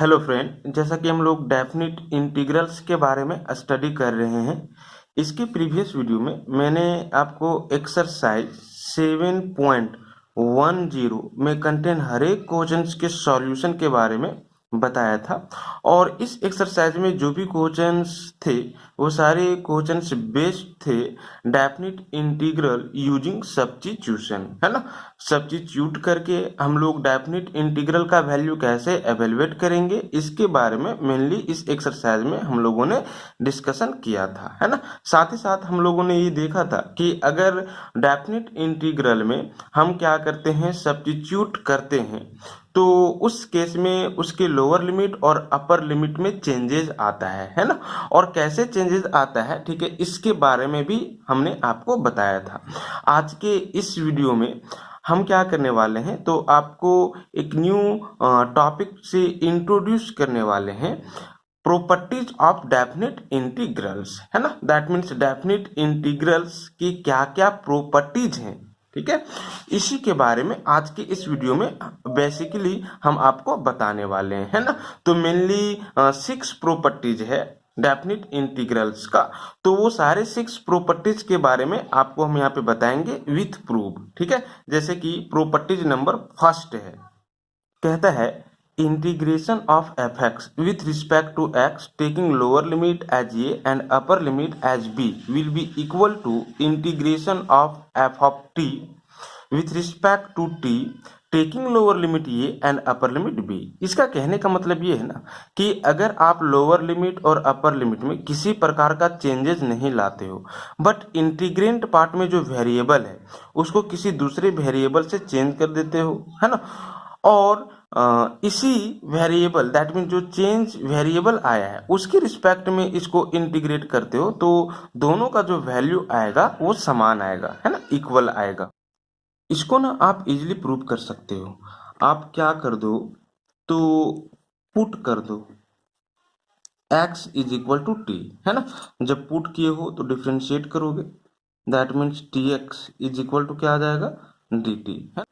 Hello friend, जैसा कि हम लोग डेफिनिट इंटीग्रल्स के बारे में स्टडी कर रहे हैं। इसके प्रीवियस वीडियो में मैंने आपको एक्सरसाइज 7.10 में कंटेन हर एक क्वेश्चंस के सॉल्यूशन के बारे में बताया था। और इस एक्सरसाइज में जो भी क्वेश्चंस थे वो सारे क्वेश्चंस बेस्ड थे डेफिनिट इंटीग्रल यूजिंग सब्स्टिट्यूशन, है ना। सब्स्टिट्यूट करके हम लोग डेफिनिट इंटीग्रल का वैल्यू कैसे एवेलुएट करेंगे, इसके बारे में मेनली इस एक्सरसाइज में हम लोगों ने डिस्कशन किया था, है ना। साथ ही साथ हम लोगों ने ये देखा था कि अगर डेफिनिट इंटीग्रल में हम क्या करते हैं, सब्स्टिट्यूट करते हैं, तो उस केस में उसके लोअर लिमिट और अपर लिमिट में चेंजेस आता है ना। और कैसे चेंजेस आता है, ठीक है, इसके बारे में भी हमने आपको बताया था। आज के इस वीडियो में हम क्या करने वाले हैं, तो आपको एक न्यू टॉपिक से इंट्रोड्यूस करने वाले हैं, प्रॉपर्टीज ऑफ डेफिनिट इंटीग्रल्स, है ना। दैट मीन्स डेफिनिट इंटीग्रल्स की क्या क्या प्रॉपर्टीज हैं, ठीक है। इसी के बारे में आज के इस वीडियो में बेसिकली हम आपको बताने वाले हैं, है ना। तो मेनली 6 प्रॉपर्टीज है डेफिनिट इंटीग्रल्स का। तो वो सारे 6 प्रॉपर्टीज के बारे में आपको हम यहाँ पे बताएंगे विथ प्रूफ, ठीक है। जैसे कि प्रॉपर्टीज नंबर फर्स्ट है, कहता है integration of f x with respect to x taking lower limit as a and upper limit as b will be equal to integration of f of t with respect to t taking lower limit a and upper limit b. इसका कहने का मतलब ये है ना कि अगर आप लोअर लिमिट और अपर लिमिट में किसी प्रकार का चेंजेस नहीं लाते हो, बट इंटीग्रेंट पार्ट में जो वेरिएबल है उसको किसी दूसरे वेरिएबल से चेंज कर देते हो, है ना। और इसी वेरिएबल दैट मीन जो चेंज वेरिएबल आया है उसके रिस्पेक्ट में इसको इंटीग्रेट करते हो, तो दोनों का जो वैल्यू आएगा वो समान आएगा, है ना, इक्वल आएगा। इसको ना आप इजीली प्रूव कर सकते हो। आप क्या कर दो, तो पुट कर दो x is equal to t, है ना। जब पुट किए हो तो डिफ्रेंशिएट करोगे, that means t x is equal to क्या आ जाएगा, डी टी, है।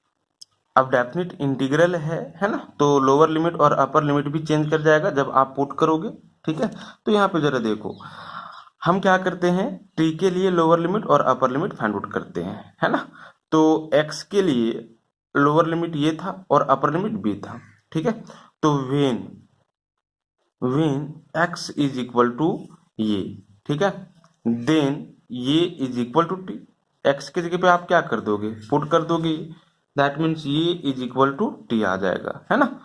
अब डेफिनिट इंटीग्रल है ना, तो लोअर लिमिट और अपर लिमिट भी चेंज कर जाएगा जब आप पुट करोगे, ठीक है। तो यहाँ पे जरा देखो, हम क्या करते हैं, टी के लिए लोअर लिमिट और अपर लिमिट फाइंड आउट करते हैं, है ना। तो एक्स के लिए लोअर लिमिट ये था और अपर लिमिट बी था, ठीक है। तो when when x is equal to a, ठीक है, then a is equal to t. X की जगह पे आप क्या कर दोगे, पुट कर दोगे, that means a is equal to t आ जाएगा, है ना।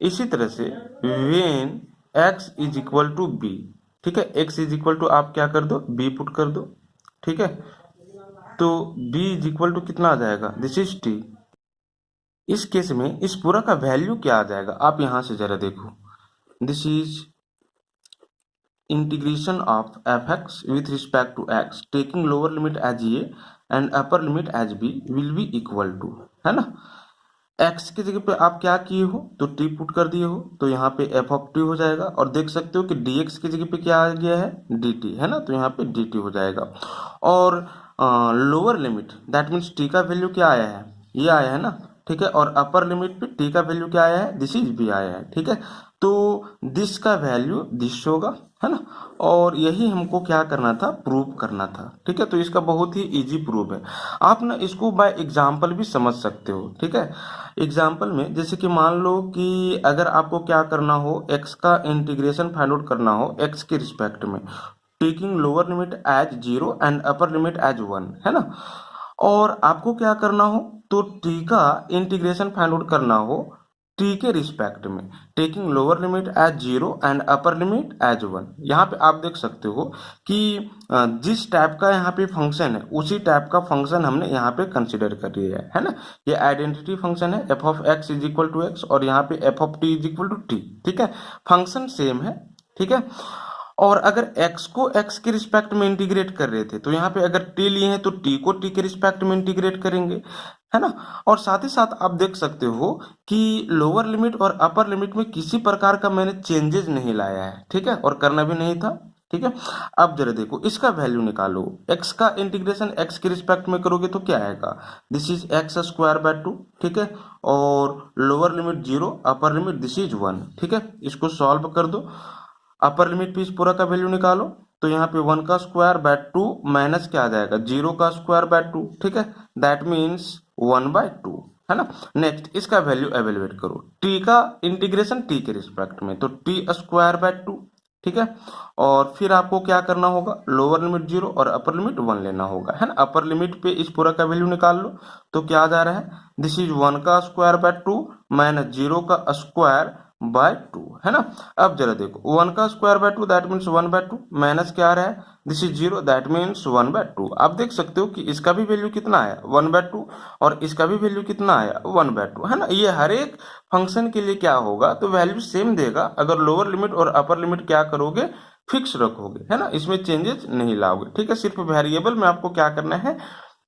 इसी तरह से when x is equal to b, ठीक है, एक्स इज इक्वल टू आप क्या कर दो, बी पुट कर दो, ठीक है। तो बी इज इक्वल टू कितना आ जाएगा, दिस इज टी। इस केस में इस पूरा का वैल्यू क्या आ जाएगा, आप यहां से जरा देखो, this is integration of f x with respect to x taking lower limit as a and upper limit as b will be equal to, है ना। एक्स की जगह पे आप क्या किए हो, तो टी पुट कर दिए हो, तो यहाँ पे एफ ऑफ टी हो जाएगा। और देख सकते हो कि डी एक्स की जगह पे क्या आ गया है, डी टी, है ना, तो यहाँ पे डी टी हो जाएगा। और lower limit that means T का वैल्यू क्या आया है, ये आया है ना, ठीक है। और अपर लिमिट पे टी का वैल्यू क्या आया है, दिस इज भी आया है, ठीक है। तो दिस का वैल्यू दिस होगा, है ना। और यही हमको क्या करना था, प्रूव करना था, ठीक है। तो इसका बहुत ही इजी प्रूफ है। आप ना इसको बाय एग्जाम्पल भी समझ सकते हो, ठीक है। एग्जाम्पल में जैसे कि मान लो कि अगर आपको क्या करना हो, x का इंटीग्रेशन फाइंड आउट करना हो x के रिस्पेक्ट में, taking lower limit as 0 and upper limit as 1, है ना। और आपको क्या करना हो, तो t का इंटीग्रेशन फाइंड आउट करना हो t के रिस्पेक्ट में, taking lower limit as 0 and upper limit as 1। यहाँ पे आप देख सकते हो कि जिस टाइप का यहाँ पे फंक्शन है उसी टाइप का फंक्शन हमने यहाँ पे कंसिडर कर लिया है ना। ये आइडेंटिटी फंक्शन है, f of x is equal to x, और यहाँ पे f of t is equal to t, ठीक है। फंक्शन सेम है, ठीक है। और अगर x को x के रिस्पेक्ट में इंटीग्रेट कर रहे थे, तो यहाँ पे अगर t लिए हैं तो t को t के रिस्पेक्ट में इंटीग्रेट करेंगे, है ना। और साथ ही साथ आप देख सकते हो कि लोअर लिमिट और अपर लिमिट में किसी प्रकार का मैंने चेंजेस नहीं लाया है, ठीक है, और करना भी नहीं था। ठीक है। अब जरा देखो इसका वैल्यू निकालो, x का इंटीग्रेशन x के रिस्पेक्ट में करोगे तो क्या आएगा, this is x square by 2, ठीक है। और lower limit 0, upper limit this is 1, ठीक है। इसको सॉल्व कर दो, अपर लिमिट पे इस पूरा का वैल्यू निकालो, तो यहाँ पे 1 का स्क्वायर बाय 2 माइनस क्या आ जाएगा, 0 का स्क्वायर बाय 2, ठीक है। दैट मीन्स 1/2, है ना। नेक्स्ट इसका वैल्यू एवेलुएट करो, t का इंटीग्रेशन t के रिस्पेक्ट में, तो t स्क्वायर बाय 2, ठीक है। और फिर आपको क्या करना होगा, लोअर लिमिट 0 और अपर लिमिट 1 लेना होगा, है ना। अपर लिमिट पे इस पूरा का वैल्यू निकाल लो, तो क्या आ जा रहा है, दिस इज 1 का स्क्वायर बाय 2 माइनस 0 का स्क्वायर बाय 2, है ना। अब जरा देखो 1 का square by 2 that means 1/2 minus क्या आ रहा है, दिस इज 0 दैट मीन्स 1/2। आप देख सकते हो कि इसका भी वैल्यू कितना आया 1/2 और इसका भी वैल्यू कितना आया 1/2, है ना। ये हर एक फंक्शन के लिए क्या होगा, तो वैल्यू सेम देगा अगर लोअर लिमिट और अपर लिमिट क्या करोगे, फिक्स रखोगे, है ना। इसमें चेंजेस नहीं लाओगे, ठीक है। सिर्फ वेरिएबल में आपको क्या करना है,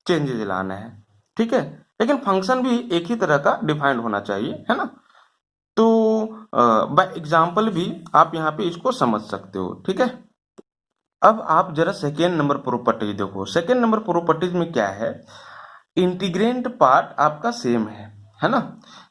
चेंजेस लाना है, ठीक है। लेकिन फंक्शन भी एक ही तरह का डिफाइंड होना चाहिए, है ना। तो बाय एग्जाम्पल भी आप यहाँ पे इसको समझ सकते हो, ठीक है। अब आप जरा सेकेंड नंबर प्रॉपर्टीज देखो, सेकेंड नंबर प्रॉपर्टीज में क्या है, इंटीग्रेंट पार्ट आपका सेम है ना।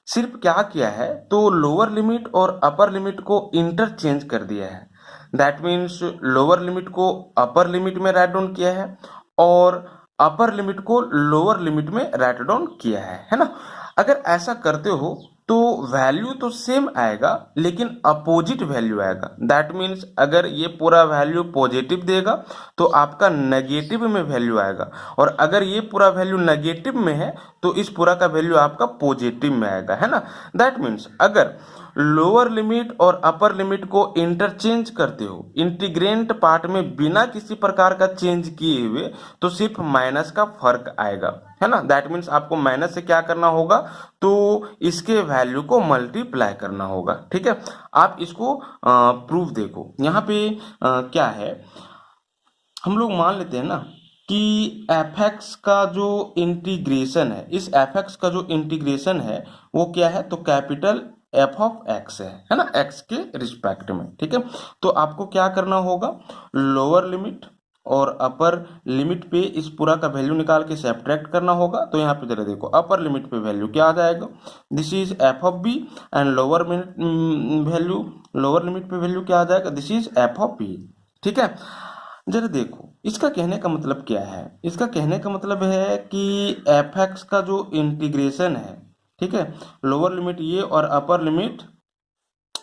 सिर्फ क्या किया है, तो लोअर लिमिट और अपर लिमिट को इंटरचेंज कर दिया है। दैट मीन्स लोअर लिमिट को अपर लिमिट में राइट डाउन किया है और अपर लिमिट को लोअर लिमिट में राइट डाउन किया है ना। अगर ऐसा करते हो तो वैल्यू तो सेम आएगा लेकिन अपोजिट वैल्यू आएगा। दैट मीन्स अगर ये पूरा वैल्यू पॉजिटिव देगा तो आपका नेगेटिव में वैल्यू आएगा, और अगर ये पूरा वैल्यू नेगेटिव में है तो इस पूरा का वैल्यू आपका पॉजिटिव में आएगा, है ना। दैट मीन्स अगर लोअर लिमिट और अपर लिमिट को इंटरचेंज करते हो इंटीग्रेंट पार्ट में बिना किसी प्रकार का चेंज किए हुए, तो सिर्फ माइनस का फर्क आएगा, है ना। दैट मीन्स आपको माइनस से क्या करना होगा, तो इसके वैल्यू को मल्टीप्लाई करना होगा, ठीक है। आप इसको प्रूफ देखो यहाँ पे क्या है, हम लोग मान लेते हैं ना कि एफ का जो इंटीग्रेशन है, इस एफ का जो इंटीग्रेशन है वो क्या है, तो कैपिटल एफ ऑफ एक्स है ना, एक्स के रिस्पेक्ट में, ठीक है। तो आपको क्या करना होगा, लोअर लिमिट और अपर लिमिट पे इस पूरा का वैल्यू निकाल के सब्ट्रैक्ट करना होगा। तो यहाँ पे जरा देखो अपर लिमिट पे वैल्यू क्या आ जाएगा, this is f of b, and lower value, lower limit पे वैल्यू क्या आ जाएगा, this is f of b, ठीक है। जरा देखो इसका कहने का मतलब क्या है, इसका कहने का मतलब है कि एफ एक्स का जो इंटीग्रेशन है, ठीक है, लोअर लिमिट ये और अपर लिमिट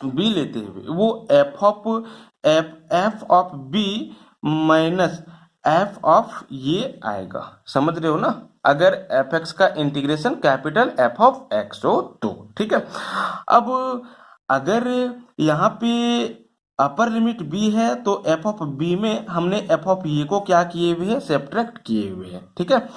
बी लेते हुए वो f of b minus f of a आएगा, समझ रहे हो ना। अगर एफ एक्स का integration capital f of x हो तो, ठीक है। अब अगर यहाँ पे अपर लिमिट बी है तो एफ ऑफ बी में हमने एफ ऑफ ये को क्या किए हुए है, सब्ट्रैक्ट किए हुए हैं, ठीक है।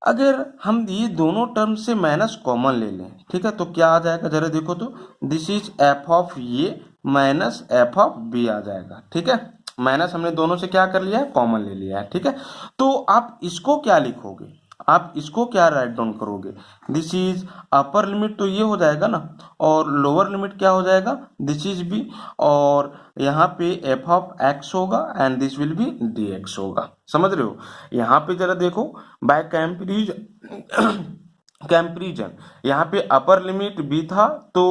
अगर हम ये दोनों टर्म से माइनस कॉमन ले लें, ठीक है, तो क्या आ जाएगा, जरा देखो तो this is f of a minus f of B आ जाएगा, ठीक है। माइनस हमने दोनों से क्या कर लिया है, कॉमन ले लिया है, ठीक है। तो आप इसको क्या लिखोगे, आप इसको क्या राइट डाउन करोगे, दिस इज अपर लिमिट तो ये हो जाएगा ना, और लोअर लिमिट क्या हो जाएगा, दिस इज बी, और यहाँ पे एफ ऑफ एक्स होगा and this will be d x होगा, समझ रहे हो। यहाँ पे जरा देखो बाय कंपैरिजन यहाँ पे अपर लिमिट बी था तो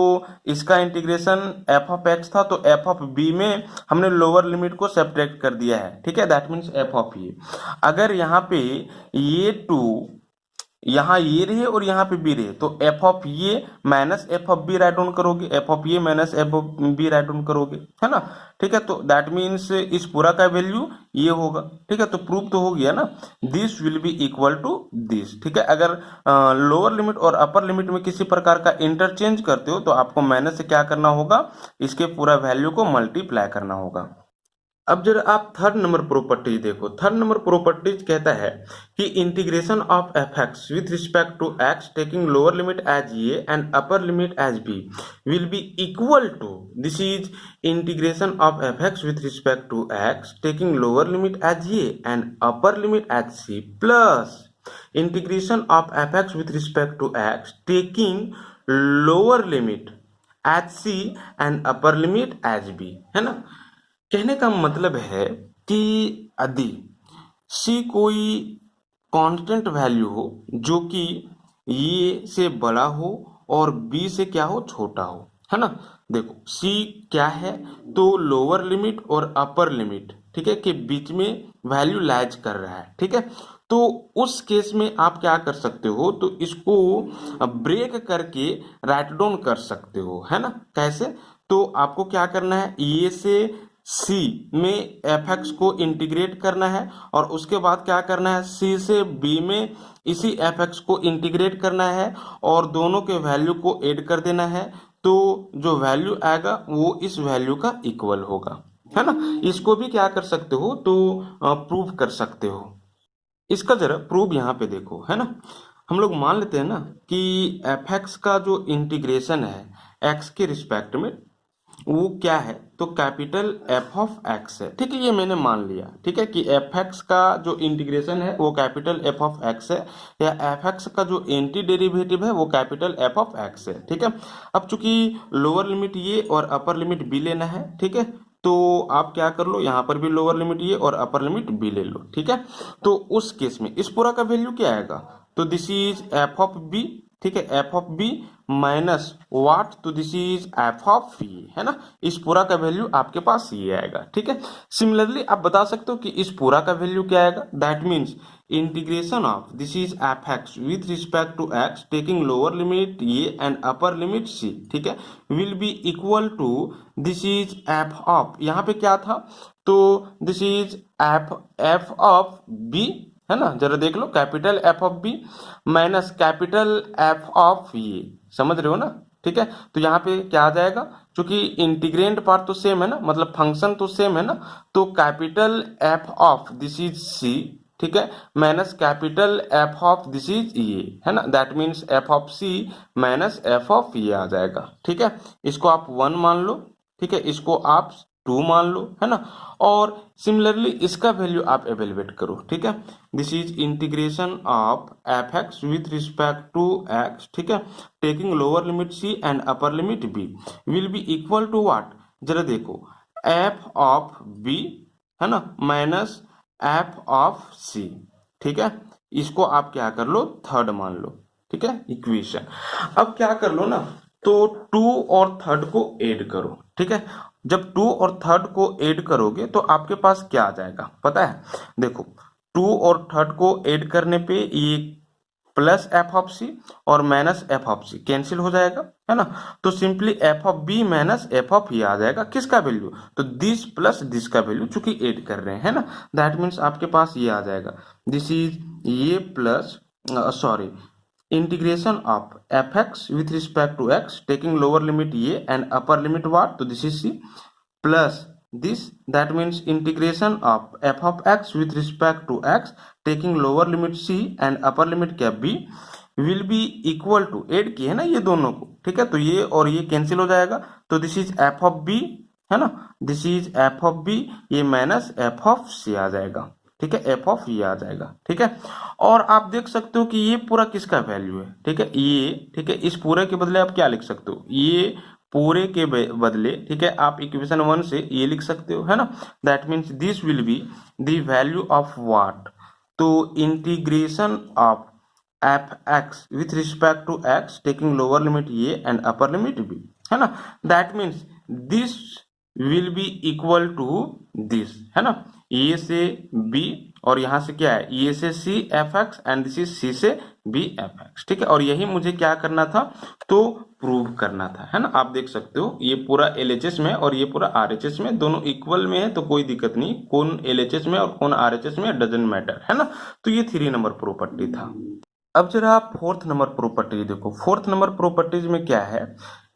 इसका इंटीग्रेशन एफ ऑफ एक्स था, तो एफ ऑफ बी में हमने लोअर लिमिट को सब्ट्रैक्ट कर दिया है, ठीक है। दैट मीन्स एफ ऑफ ये, अगर यहाँ पे ये टू यहाँ ये रहे और यहाँ पे बी रहे तो f of a minus f of b write down करोगे, f of a minus f of b write down करोगे, है ना, ठीक है। तो दैट मीन्स इस पूरा का वैल्यू ये होगा, ठीक है। तो प्रूफ तो हो गया ना, this will be equal to this, ठीक है। अगर लोअर लिमिट और अपर लिमिट में किसी प्रकार का इंटरचेंज करते हो तो आपको माइनस से क्या करना होगा, इसके पूरा वैल्यू को मल्टीप्लाई करना होगा। अब जरा आप थर्ड नंबर प्रॉपर्टीज देखो, थर्ड नंबर प्रॉपर्टीज कहता है कि integration of f x with respect to x taking lower limit as a and upper limit as b will be equal to, this is integration of f x with respect to x taking lower limit as a and upper limit as c plus integration of f x with respect to x taking lower limit as C and upper limit as b, है ना। कहने का मतलब है कि यदि सी कोई constant value हो जो कि ये से बड़ा हो और बी से क्या हो, छोटा हो, है ना। देखो सी क्या है, तो लोअर लिमिट और अपर लिमिट, ठीक है, के बीच में वैल्यू लाइज कर रहा है, ठीक है। तो उस केस में आप क्या कर सकते हो, तो इसको ब्रेक करके राइट डाउन कर सकते हो, है ना। कैसे, तो आपको क्या करना है, ये से सी में एफ एक्स को इंटीग्रेट करना है, और उसके बाद क्या करना है, सी से बी में इसी एफ एक्स को इंटीग्रेट करना है, और दोनों के वैल्यू को ऐड कर देना है। तो जो वैल्यू आएगा वो इस वैल्यू का इक्वल होगा, है ना। इसको भी क्या कर सकते हो, तो प्रूव कर सकते हो। इसका जरा प्रूव यहाँ पे देखो, है ना। हम लोग मान लेते हैं ना कि एफ एक्स का जो इंटीग्रेशन है एक्स के रिस्पेक्ट में, वो क्या है, तो कैपिटल एफ ऑफ एक्स है, ठीक है। ये मैंने मान लिया, ठीक है, कि एफ एक्स का जो इंटीग्रेशन है वो कैपिटल एफ ऑफ एक्स है, या एफ एक्स का जो एंटी डेरिवेटिव है वो कैपिटल एफ ऑफ एक्स है, ठीक है। अब चूंकि लोअर लिमिट ये और अपर लिमिट बी लेना है, ठीक है, तो आप क्या कर लो, यहाँ पर भी लोअर लिमिट ये और अपर लिमिट बी ले लो, ठीक है। तो उस केस में इस पूरा का वैल्यू क्या आएगा, तो this is f of b, ठीक है, f of b minus what, तो दिस इज एफ ऑफ ये, है ना। इस पूरा का वैल्यू आपके पास ये आएगा, ठीक है। सिमिलरली आप बता सकते हो कि इस पूरा का वैल्यू क्या आएगा, that means integration of this is f x with respect to x taking lower limit a and upper limit c, ठीक है, will be equal to this is f of, यहाँ पे क्या था, तो this is f f of b, है ना। जरा देख लो, capital f of b minus capital f of a, समझ रहे हो ना, ठीक है। तो यहाँ पे क्या आ जाएगा, क्योंकि इंटीग्रेंड पार्ट तो सेम है ना, मतलब फंक्शन तो सेम है ना, तो capital f of this is c, ठीक है, minus capital f of this is a, है ना। That means f of c minus f of a आ जाएगा, ठीक है। इसको आप 1 मान लो, ठीक है, इसको आप 2 मान लो, है ना। और सिमिलरली इसका वैल्यू आप एवेलुएट करो, ठीक है। This is integration of f x with respect to x, ठीक है, taking lower limit c and upper limit b will be equal to what, जरा देखो, एफ ऑफ बी, है ना, माइनस एफ ऑफ सी, ठीक है। इसको आप क्या कर लो, थर्ड मान लो, ठीक है, इक्वेशन। अब क्या कर लो ना, तो टू और थर्ड को ऐड करो, ठीक है। जब टू और थर्ड को ऐड करोगे तो आपके पास क्या आ जाएगा पता है, देखो, टू और थर्ड को ऐड करने पे ये प्लस एफ ऑफ सी और minus f of c cancel हो जाएगा, है ना। तो simply f of b minus f of a आ जाएगा, किसका वैल्यू, तो दिस प्लस दिस का वैल्यू, चूंकि ऐड कर रहे हैं, है ना। दैट मीन्स आपके पास ये आ जाएगा, दिस इज ये plus, sorry, integration of fx with respect to x taking lower limit a and upper limit what, so this is c, plus this, that means integration of f of x with respect to x taking lower limit c and upper limit क्या b will be equal to, add किए है ना ये दोनों को, ठीक है, तो ये और ये कैंसिल हो जाएगा, तो this is f of b, है ना, this is f of b, ये माइनस एफ ऑफ सी आ जाएगा, ठीक है, एफ ऑफ ये आ जाएगा, ठीक है। और आप देख सकते हो कि ये पूरा किसका वैल्यू है, ठीक है, ये, ठीक है, इस पूरे के बदले आप क्या लिख सकते हो, ये पूरे के बदले, ठीक है, आप इक्वेशन 1 से ये लिख सकते हो, है ना। That means this will be the value of what, तो integration of f x with respect to x taking lower limit a and upper limit b, है ना। That means this will be equal to this, है ना, ए से B और यहां से क्या है, ए से c f x and this is c से बी एफ एक्स, ठीक है। और यही मुझे क्या करना था, तो प्रूव करना था, है ना। आप देख सकते हो ये पूरा एलएचएस में और ये पूरा आरएचएस में, दोनों इक्वल में है, तो कोई दिक्कत नहीं, कौन एलएचएस में और कौन आरएचएस में डजंट मैटर, है ना। तो ये 3 नंबर प्रॉपर्टी था। अब जरा आप फोर्थ नंबर प्रॉपर्टी देखो, फोर्थ नंबर प्रॉपर्टीज में क्या है,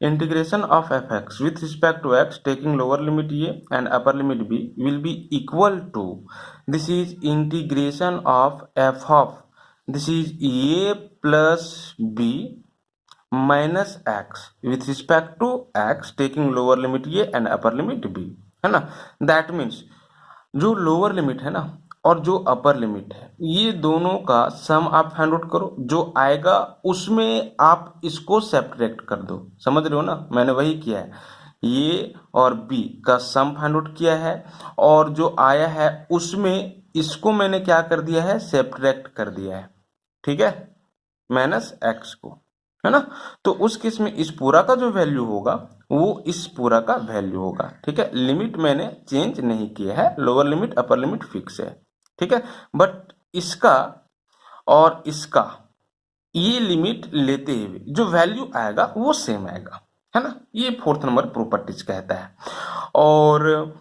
integration of f x with respect to x taking lower limit a and upper limit b will be equal to, this is integration of f of this is a plus b minus x with respect to x taking lower limit a and upper limit b, है ना। That means जो lower limit है ना और जो upper limit है, ये दोनों का सम आप फाइंड आउट करो, जो आएगा उसमें आप इसको सब्ट्रैक्ट कर दो, समझ रहे हो ना, मैंने वही किया है, ए और बी का सम फाइंड आउट किया है, और जो आया है उसमें इसको मैंने क्या कर दिया है, सेब्ट्रैक्ट कर दिया है, ठीक है, माइनस एक्स को, है ना। तो उस केस में इस पूरा का जो वैल्यू होगा वो इस पूरा का वैल्यू होगा, ठीक है। लिमिट मैंने चेंज नहीं किया है, lower limit upper limit fix है, ठीक है। बट इसका और इसका ये लिमिट लेते हुए जो वैल्यू आएगा वो सेम आएगा, है ना। ये फोर्थ नंबर प्रॉपर्टीज कहता है। और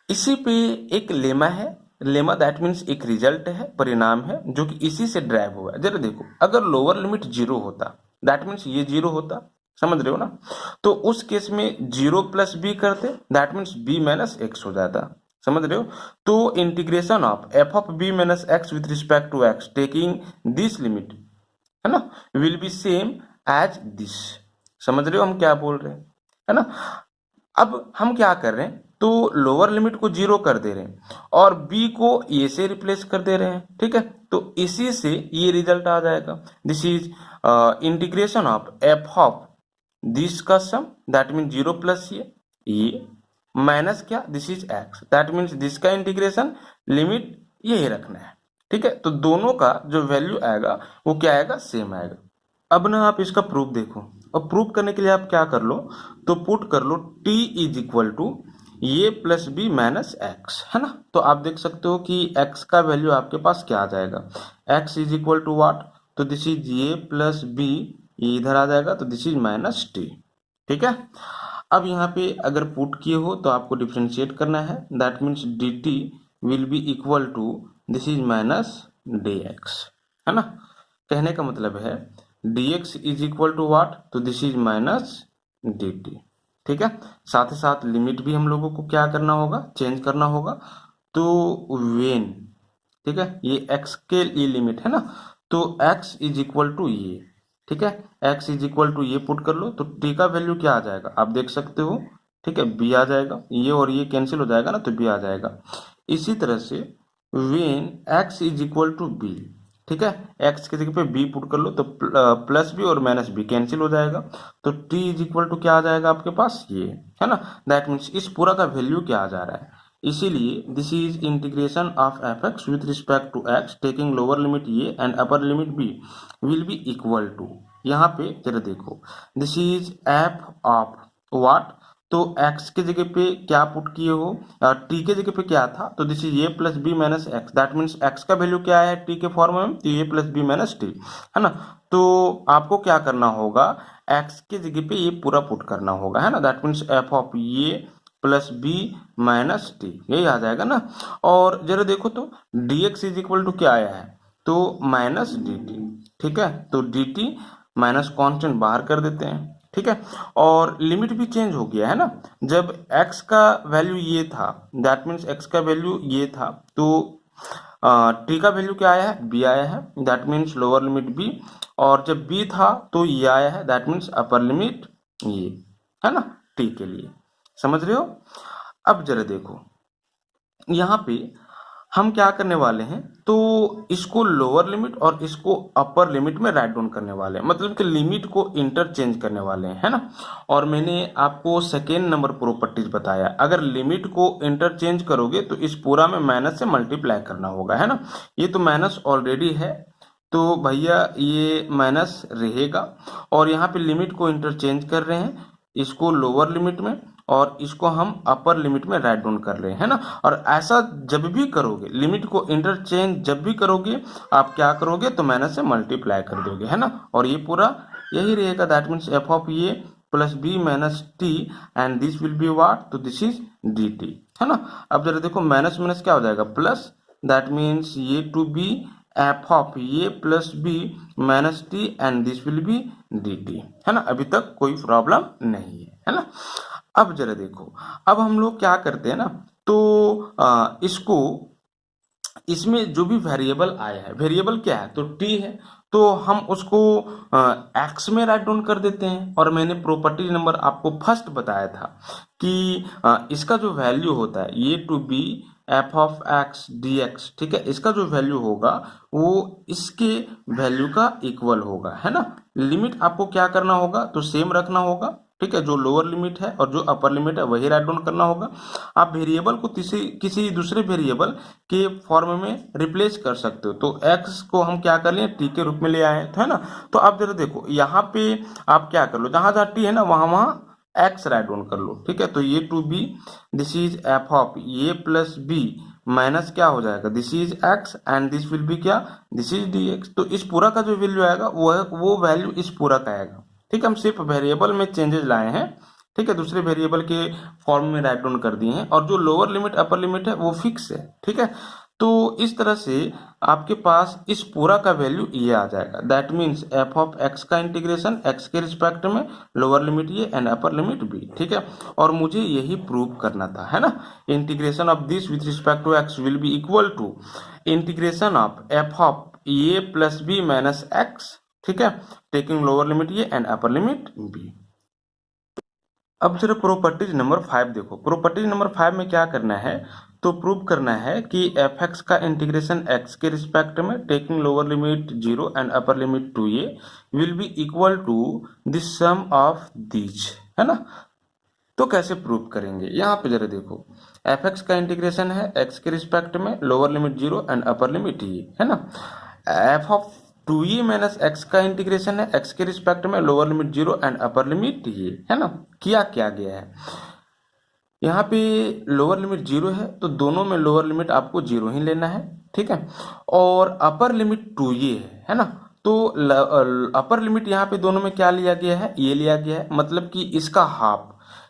इसी पे एक लेमा है, लेमा दैट मीन्स एक रिजल्ट है, परिणाम है, जो कि इसी से ड्राइव हुआ है। जरा देखो, अगर लोअर लिमिट जीरो होता दैट मीन्स ये जीरो होता, समझ रहे हो ना। तो उस केस में जीरो प्लस बी करते that means b minus x हो जाता, समझ रहे हो। तो integration of f of b minus x with respect to x taking this limit, है ना, will be same as this. समझ रहे हो हम क्या बोल रहे हैं, है ना। अब हम क्या कर रहे हैं, तो लोअर लिमिट को जीरो कर दे रहे हैं और बी को ए से रिप्लेस कर दे रहे हैं, ठीक है। तो इसी से ये रिजल्ट आ जाएगा, this is integration of f of this का सम दैट मीन जीरो प्लस ये माइनस क्या, this is x that means this का इंटीग्रेशन लिमिट यही रखना है, ठीक है। तो दोनों का जो वैल्यू आएगा वो क्या आएगा, सेम आएगा। अब ना आप इसका प्रूफ देखो, और प्रूफ करने के लिए आप क्या कर लो, तो पुट कर लो t इज इक्वल टू ये प्लस बी माइनस एक्स, है ना। तो आप देख सकते हो कि x का वैल्यू आपके पास क्या आ जाएगा, x is equal to what, तो दिस इज ये प्लस बी, ये इधर आ जाएगा, तो दिस इज माइनस टी, ठीक है। अब यहाँ पे अगर पुट किए हो तो आपको डिफ्रेंशिएट करना है, that means d t will be equal to this is minus d x, है ना। कहने का मतलब है dx is equal to what, तो दिस इज माइनस dt, ठीक है। साथ ही साथ लिमिट भी हम लोगों को क्या करना होगा, चेंज करना होगा। तो वेन, ठीक है, ये x के लिए लिमिट है ना, तो x is equal to a, ठीक है, x इज इक्वल टू ये पुट कर लो, तो t का वैल्यू क्या आ जाएगा आप देख सकते हो, ठीक है, b आ जाएगा, ये और ये कैंसिल हो जाएगा ना, तो b आ जाएगा। इसी तरह से when x is equal to b, ठीक है, x की जगह पे b पुट कर लो, तो प्लस बी और माइनस बी कैंसिल हो जाएगा, तो t इज इक्वल टू क्या आ जाएगा आपके पास, ये, है ना। दैट मीन्स इस पूरा का वैल्यू क्या आ जा रहा है, इसीलिए this is integration of f x with respect to x taking lower limit a and upper limit b will be equal to, यहाँ पे जरा देखो, this is f of what, तो x के जगह पे क्या पुट किए हो, t के जगह पे क्या था, तो this is a plus b minus x, that means x का वैल्यू क्या है t के फॉर्म में, तो a plus b minus t, है ना। तो आपको क्या करना होगा, x के जगह पे ये पूरा पुट करना होगा, है ना, that means f of a plus b minus T, यही आ जाएगा ना। और जरा देखो तो dx इज इक्वल टू क्या आया है, तो माइनस डी टी, ठीक है, तो डी टी माइनस कॉन्स्टेंट बाहर कर देते हैं, ठीक है। और लिमिट भी चेंज हो गया है ना, जब x का वैल्यू ये था दैट मीन्स x का वैल्यू ये था, तो t का वैल्यू क्या आया है, b आया है, that means lower limit b, और जब b था तो ये आया है, दैट मीन्स अपर लिमिट ये, है ना, t के लिए, समझ रहे हो। अब जरा देखो यहाँ पे हम क्या करने वाले हैं, तो इसको लोअर लिमिट और इसको अपर लिमिट में राइट डाउन करने वाले हैं, मतलब कि लिमिट को इंटरचेंज करने वाले हैं, है ना। और मैंने आपको सेकेंड नंबर प्रॉपर्टीज बताया, अगर लिमिट को इंटरचेंज करोगे तो इस पूरा में माइनस से मल्टीप्लाई करना होगा, है ना। ये तो माइनस ऑलरेडी है, तो भैया ये माइनस रहेगा, और यहाँ पे लिमिट को इंटरचेंज कर रहे हैं, इसको लोअर लिमिट में और इसको हम अपर लिमिट में राइट डाउन कर रहे हैं, है ना। और ऐसा जब भी करोगे, लिमिट को इंटरचेंज जब भी करोगे, आप क्या करोगे, तो माइनस से मल्टीप्लाई कर दोगे, है ना। और ये पूरा यही रहेगा, that means f of a plus b minus t and this will be what, तो दिस इज डी टी, है ना। अब जरा देखो माइनस माइनस क्या हो जाएगा, plus, that means a to b f of a plus b minus t and this will be d t, है ना। अभी तक कोई प्रॉब्लम नहीं है ना। अब जरा देखो, अब हम लोग क्या करते हैं ना, तो इसको, इसमें जो भी वेरिएबल आया है, वेरिएबल क्या है, तो t है, तो हम उसको x में राइट डाउन कर देते हैं। और मैंने प्रॉपर्टी नंबर आपको फर्स्ट बताया था कि इसका जो वैल्यू होता है a to b f of x d x, ठीक है, इसका जो वैल्यू होगा वो इसके वैल्यू का इक्वल होगा, है ना। लिमिट आपको क्या करना होगा, तो सेम रखना होगा, ठीक है, जो लोअर लिमिट है और जो अपर लिमिट है वही राइट डाउन करना होगा। आप वेरिएबल को किसी दूसरे वेरिएबल के फॉर्म में रिप्लेस कर सकते हो। तो x को हम क्या कर लिए, t के रूप में ले आए, तो है ना। तो आप जरा देखो यहाँ पे आप क्या कर लो, जहां जहां t है ना वहां वहां x राइट डाउन कर लो। ठीक है, तो a to b this is f of a plus b minus क्या हो जाएगा, this is x and this will be क्या, दिस इज dx। तो इस पूरा का जो वैल्यू आएगा वो वैल्यू इस पूरा का आएगा। ठीक है, हम सिर्फ वेरिएबल में चेंजेस लाए हैं। ठीक है, दूसरे वेरिएबल के फॉर्म में राइट डाउन कर दिए हैं, और जो लोअर लिमिट अपर लिमिट है वो फिक्स है। ठीक है, तो इस तरह से आपके पास इस पूरा का वैल्यू ये आ जाएगा। That means f of x का इंटीग्रेशन एक्स के रिस्पेक्ट में, lower limit a and upper limit B. ठीक है, और मुझे यही प्रूव करना था, है ना। Integration of this with respect to x will be equal to integration of f of a plus b minus x. ठीक है, taking lower limit a and upper limit b. अब जरा प्रॉपर्टीज नंबर 5 देखो। Properties number 5 में क्या करना है, तो प्रूव करना है कि एफ एक्स का इंटीग्रेशन एक्स के रिस्पेक्ट में taking lower limit 0 and upper limit 2a will be equal to the sum of these, है ना। तो कैसे प्रूव करेंगे, यहाँ पे जरा देखो, एफ एक्स का इंटीग्रेशन है एक्स के रिस्पेक्ट में, lower limit 0 and upper limit ये, है ना। F of 2e minus x का इंटीग्रेशन है एक्स के रिस्पेक्ट में, lower limit 0 and upper limit ये, है ना। किया क्या गया है, यहाँ पे लोअर लिमिट 0 है तो दोनों में लोअर लिमिट आपको 0 ही लेना है। ठीक है, और अपर लिमिट 2a है ना। तो अपर लिमिट यहाँ पे दोनों में क्या लिया गया है, ये लिया गया है, मतलब कि इसका हाफ।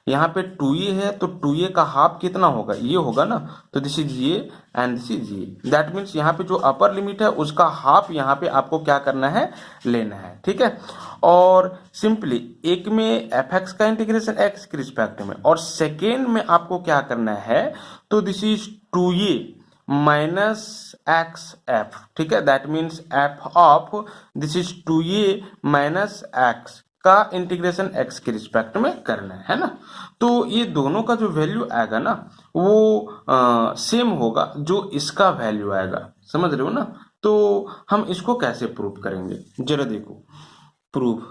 यहाँ पे 2a है तो 2a का हाफ कितना होगा, ये होगा ना। तो दिस इज ये एंड दिस इज ये। दैट मीन्स यहाँ पे जो अपर लिमिट है उसका हाफ यहाँ पे आपको क्या करना है, लेना है। ठीक है, और सिंपली एक में एफ एक्स का इंटीग्रेशन एक्स के रिस्पेक्ट में, और सेकेंड में आपको क्या करना है, तो this is 2a minus x F. ठीक है, that means f of this is 2a minus x का इंटीग्रेशन एक्स के रिस्पेक्ट में करना है ना। तो ये दोनों का जो वैल्यू आएगा ना वो सेम होगा जो इसका वैल्यू आएगा, समझ रहे हो ना। तो हम इसको कैसे प्रूव करेंगे, जरा देखो प्रूफ,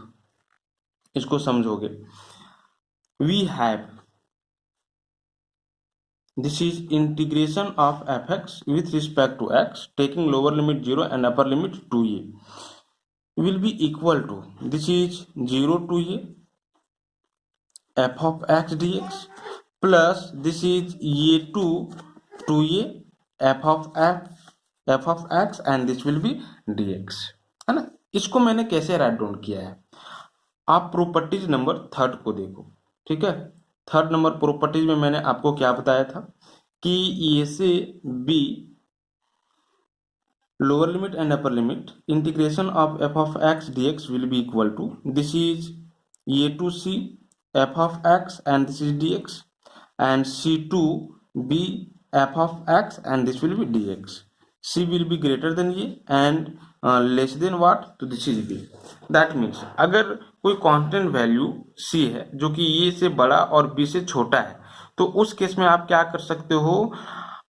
इसको समझोगे। We have this is integration of f x with respect to x taking lower limit 0 and upper limit 2a will be equal to this is 0 to a f of x dx plus this is a to a f of x and this will be dx, है ना। इसको मैंने कैसे write down किया है, आप properties number 3 को देखो। ठीक है, 3 नंबर प्रॉपर्टीज में मैंने आपको क्या बताया था कि ए से B lower limit and upper limit integration of f of x dx will be equal to this is a to c f of x and this is dx and c to b f of x and this will be dx. c will be greater than a and less than what, तो this is b. that means अगर कोई constant value c है जो कि a से बड़ा और b से छोटा है, तो उस केस में आप क्या कर सकते हो,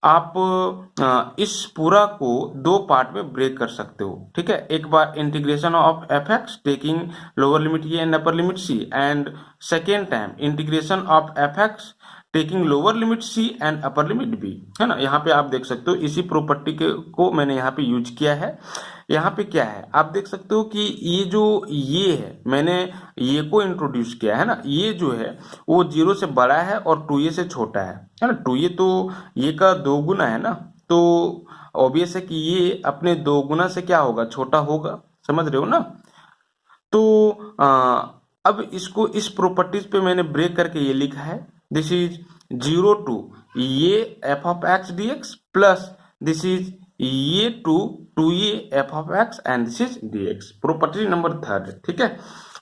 आप इस पूरा को दो पार्ट में ब्रेक कर सकते हो। ठीक है, एक बार integration of f x taking lower limit a and upper limit c, and second time integration of f x taking lower limit c and upper limit b, है ना। यहाँ पे आप देख सकते हो इसी प्रॉपर्टी को मैंने यहाँ पे यूज किया है। यहाँ पे क्या है आप देख सकते हो कि ये जो ये है, मैंने ये को इंट्रोड्यूस किया है ना, ये जो है वो 0 से बड़ा है और 2a से छोटा है ना। 2a तो ये का 2 गुना है ना, तो ऑब्वियस है कि ये अपने 2 गुना से क्या होगा, छोटा होगा, समझ रहे हो ना। तो अब इसको इस प्रॉपर्टीज पे मैंने ब्रेक करके ये लिखा है, दिस इज 0 टू ये f of x d x plus this is ये टू ये f of x and this is d x, property number 3। ठीक है,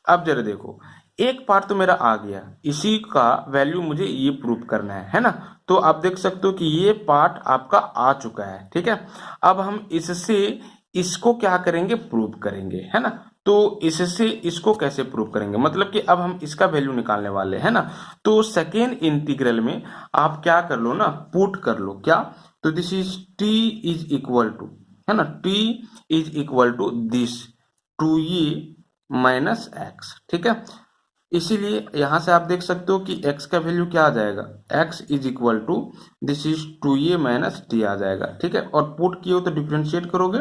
अब जरा देखो एक पार्ट तो मेरा आ गया, इसी का वैल्यू मुझे ये प्रूव करना है ना। तो आप देख सकते हो कि ये पार्ट आपका आ चुका है। ठीक है, अब हम इससे इसको क्या करेंगे, प्रूव करेंगे, है ना। तो इससे इसको कैसे प्रूव करेंगे, मतलब कि अब हम इसका वैल्यू निकालने वाले हैं ना। तो सेकेंड इंटीग्रल में आप क्या कर लो ना, पुट कर लो क्या, तो this is t is equal to, है ना, t is equal to this 2a minus x. ठीक है, इसीलिए यहाँ से आप देख सकते हो कि x का वैल्यू क्या आ जाएगा, x is equal to this is 2a minus t आ जाएगा। ठीक है, और पुट किए हो तो डिफ्रेंशिएट करोगे,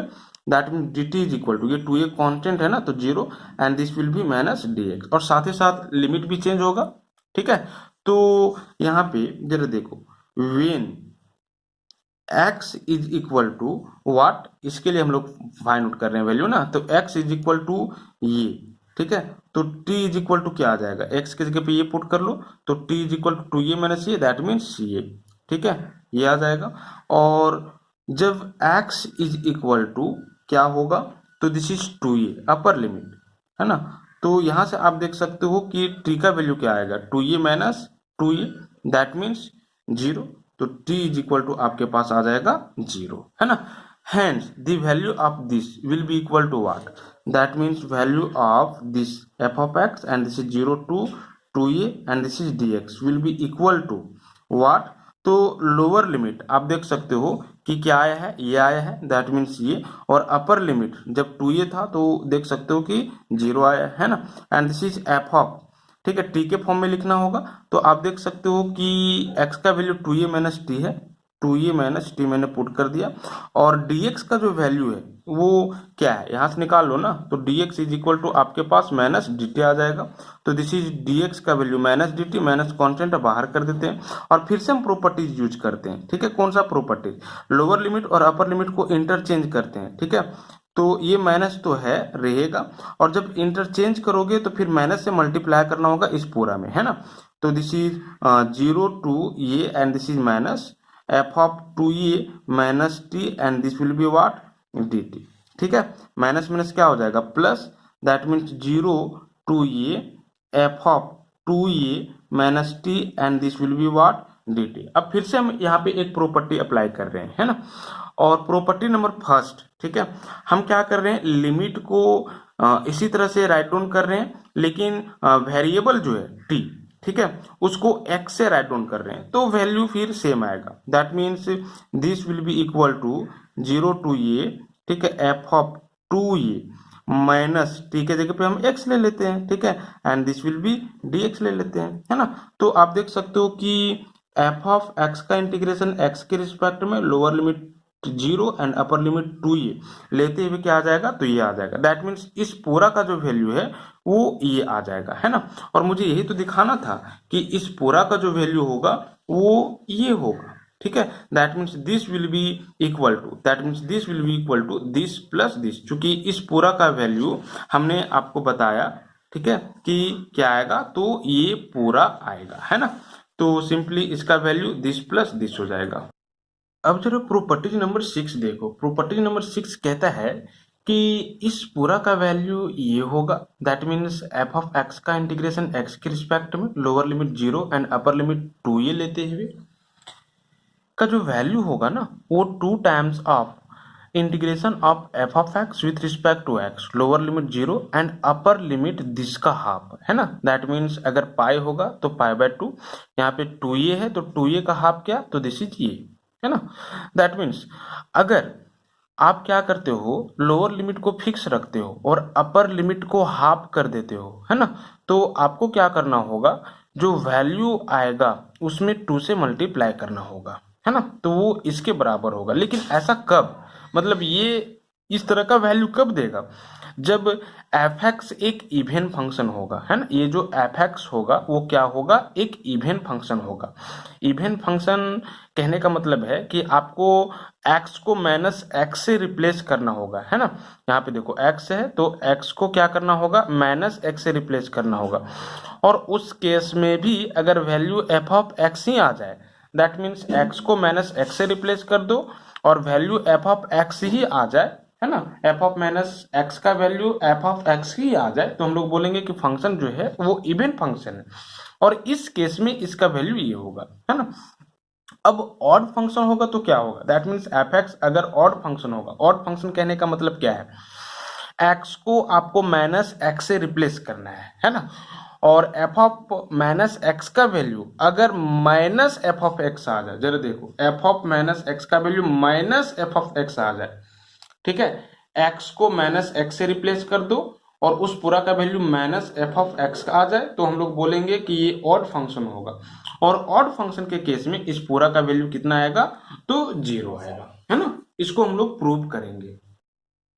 that mean dt is equal to, ये 2a कांस्टेंट है ना तो 0 and this will be minus dx, और साथ ही साथ लिमिट भी चेंज होगा। ठीक है, तो यहाँ पे जरा देखो, when x is equal to what, इसके लिए हम लोग फाइंड आउट कर रहे हैं वैल्यू ना, तो x is equal to a. ठीक है, तो t इज इक्वल टू क्या आ जाएगा, x की जगह पे ये पुट कर लो, तो t is equal to 2a minus a, that means a. ठीक है, ये आ जाएगा। और जब x इज इक्वल टू क्या होगा, तो this is 2a upper limit, है ना, तो यहां से आप देख सकते हो कि t का वैल्यू क्या आएगा, 2a minus 2a, that means 0, तो t इज इक्वल टू आपके पास आ जाएगा 0, है ना। Hence the value of this will be equal to what? That means value of this f of x, and this is 0 to 2a and this is dx will be equal to what? तो lower limit आप देख सकते हो कि क्या आया है, ये आया है, दैट मीन्स ये, और अपर लिमिट जब 2a था तो देख सकते हो कि 0 आया है ना, and this is f of, ठीक है, टी के फॉर्म में लिखना होगा, तो आप देख सकते हो कि x का वैल्यू 2a माइनस टी है, 2a माइनस टी मैंने पुट कर दिया, और dx का जो वैल्यू है वो क्या है, यहां से निकाल लो ना, तो dx इज इक्वल टू आपके पास माइनस dt आ जाएगा, तो दिस इज dx का value minus dt, minus constant बाहर कर देते हैं, और फिर से हम प्रॉपर्टीज यूज करते हैं। ठीक है, कौन सा प्रॉपर्टीज, लोअर लिमिट और अपर लिमिट को इंटरचेंज करते हैं। ठीक है, तो ये माइनस तो है रहेगा, और जब इंटरचेंज करोगे तो फिर माइनस से मल्टीप्लाई करना होगा इस पूरा में, है ना, तो this is 0 to a and this is minus f of 2a minus t and this will be what, dt। ठीक है, माइनस माइनस क्या हो जाएगा प्लस, दैट मीन्स 0 टू ये f of 2a minus t and this will be what, dt। अब फिर से हम यहाँ पे एक प्रॉपर्टी अप्लाई कर रहे हैं, है ना, और प्रॉपर्टी नंबर फर्स्ट, ठीक है, हम क्या कर रहे हैं, लिमिट को इसी तरह से राइट डाउन कर रहे हैं, लेकिन वेरिएबल जो है t, ठीक है, उसको x से राइट डाउन कर रहे हैं, तो वैल्यू फिर सेम आएगा, that means this will be equal to 0 to a, ठीक है, f of 2a minus T के जगह पे हम x ले लेते हैं, ठीक है, and this will be dx ले लेते हैं, है ना, तो आप देख सकते हो कि एफ ऑफ x का इंटीग्रेशन x के रिस्पेक्ट में lower limit 0 and upper limit 2a लेते हुए क्या आ जाएगा, तो ये आ जाएगा, दैट मीन्स इस पूरा का जो वैल्यू है वो ये आ जाएगा, है ना, और मुझे यही तो दिखाना था कि इस पूरा का जो वैल्यू होगा वो ये होगा। ठीक है, that means this will be equal to, that means this will be equal to this plus this, चूंकि इस पूरा का वैल्यू हमने आपको बताया, ठीक है, कि क्या आएगा, तो ये पूरा आएगा, है ना, तो सिंपली इसका वैल्यू दिस प्लस दिस हो जाएगा। अब जरा प्रॉपर्टीज नंबर 6 देखो, प्रॉपर्टीज नंबर 6 कहता है कि इस पूरा का वैल्यू ये होगा, that means f of x का इंटीग्रेशन एक्स के रिस्पेक्ट में lower limit 0 and upper limit 2a लेते हुए का जो वैल्यू होगा ना, वो 2 times of integration of f of x with respect to x lower limit 0 and upper limit this का हाफ, है ना, दैट मीन्स अगर पाई होगा तो पाई बाय 2, यहाँ पे 2a है तो 2a का हाफ क्या, तो दिस इज ये, है ना, दैट मीन्स अगर आप क्या करते हो, लोअर लिमिट को फिक्स रखते हो और अपर लिमिट को हाफ कर देते हो, है ना, तो आपको क्या करना होगा, जो वैल्यू आएगा उसमें 2 से मल्टीप्लाई करना होगा, है ना, तो वो इसके बराबर होगा, लेकिन ऐसा कब, मतलब ये इस तरह का वैल्यू कब देगा, जब एफ एक्स एक इवन फंक्शन होगा, है ना, ये जो एफ एक्स होगा वो क्या होगा, एक इवन फंक्शन होगा। इवन फंक्शन कहने का मतलब है कि आपको x को माइनस एक्स से रिप्लेस करना होगा, है ना, यहाँ पे देखो x है तो x को क्या करना होगा, माइनस एक्स से रिप्लेस करना होगा, और उस केस में भी अगर वैल्यू एफ ऑफ एक्स ही आ जाए, दैट मीन्स x को माइनस एक्स से रिप्लेस कर दो और वैल्यू एफ ऑफ एक्स ही आ जाए, है ना, एफ ऑफ माइनस एक्स का वैल्यू एफ ऑफ एक्स ही आ जाए, तो हम लोग बोलेंगे कि फंक्शन जो है वो इवन फंक्शन है, और इस केस में इसका वैल्यू ये होगा, है ना। अब ऑड फंक्शन होगा तो क्या होगा, दैट मीन्स एफ एक्स अगर ऑड फंक्शन होगा, ऑड फंक्शन कहने का मतलब क्या है, एक्स को आपको माइनस एक्स से रिप्लेस करना है ना, और एफ ऑफ माइनस एक्स का वैल्यू अगर माइनस एफ ऑफ एक्स आ जाए, जरा देखो एफ ऑफ माइनस एक्स का value minus f of x आ जाए, ठीक है, एक्स को माइनस एक्स से रिप्लेस कर दो और उस पूरा का value minus f of x का आ जाए तो हम लोग बोलेंगे कि ये ऑड फंक्शन होगा। और ऑड फंक्शन के केस में इस पूरा का वैल्यू कितना आएगा, तो 0 आएगा, है ना। इसको हम लोग प्रूव करेंगे।